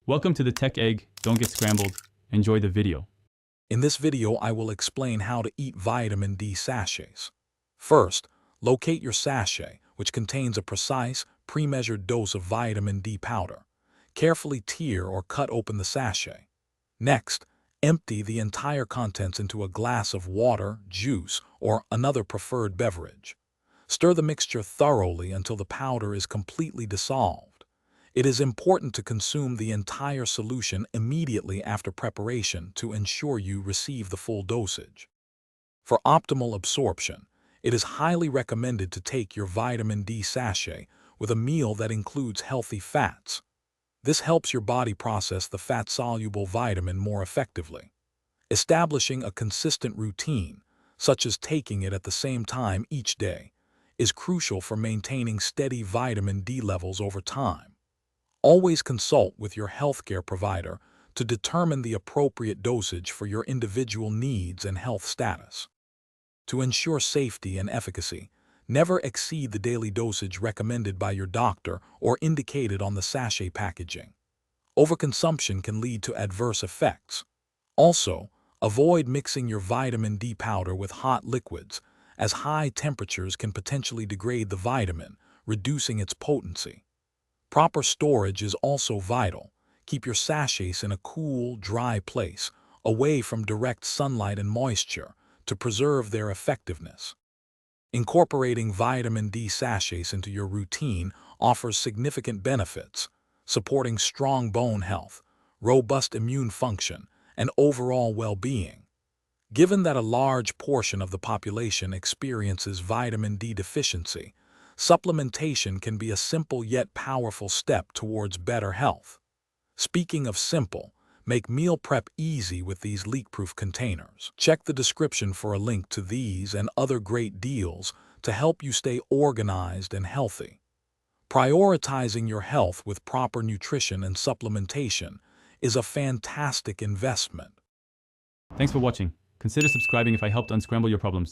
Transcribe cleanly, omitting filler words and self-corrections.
Welcome to the Tech Egg. Don't get scrambled. Enjoy the video. In this video, I will explain how to eat vitamin D sachets. First, locate your sachet, which contains a precise, pre-measured dose of vitamin D powder. Carefully tear or cut open the sachet. Next, empty the entire contents into a glass of water, juice, or another preferred beverage. Stir the mixture thoroughly until the powder is completely dissolved. It is important to consume the entire solution immediately after preparation to ensure you receive the full dosage. For optimal absorption, it is highly recommended to take your vitamin D sachet with a meal that includes healthy fats. This helps your body process the fat-soluble vitamin more effectively. Establishing a consistent routine, such as taking it at the same time each day, is crucial for maintaining steady vitamin D levels over time. Always consult with your healthcare provider to determine the appropriate dosage for your individual needs and health status. To ensure safety and efficacy, never exceed the daily dosage recommended by your doctor or indicated on the sachet packaging. Overconsumption can lead to adverse effects. Also, avoid mixing your vitamin D powder with hot liquids, as high temperatures can potentially degrade the vitamin, reducing its potency. Proper storage is also vital. Keep your sachets in a cool, dry place, away from direct sunlight and moisture, to preserve their effectiveness. Incorporating vitamin D sachets into your routine offers significant benefits, supporting strong bone health, robust immune function, and overall well-being. Given that a large portion of the population experiences vitamin D deficiency, supplementation can be a simple yet powerful step towards better health. Speaking of simple, make meal prep easy with these leak-proof containers. Check the description for a link to these and other great deals to help you stay organized and healthy. Prioritizing your health with proper nutrition and supplementation is a fantastic investment. Thanks for watching. Consider subscribing if I helped unscramble your problems.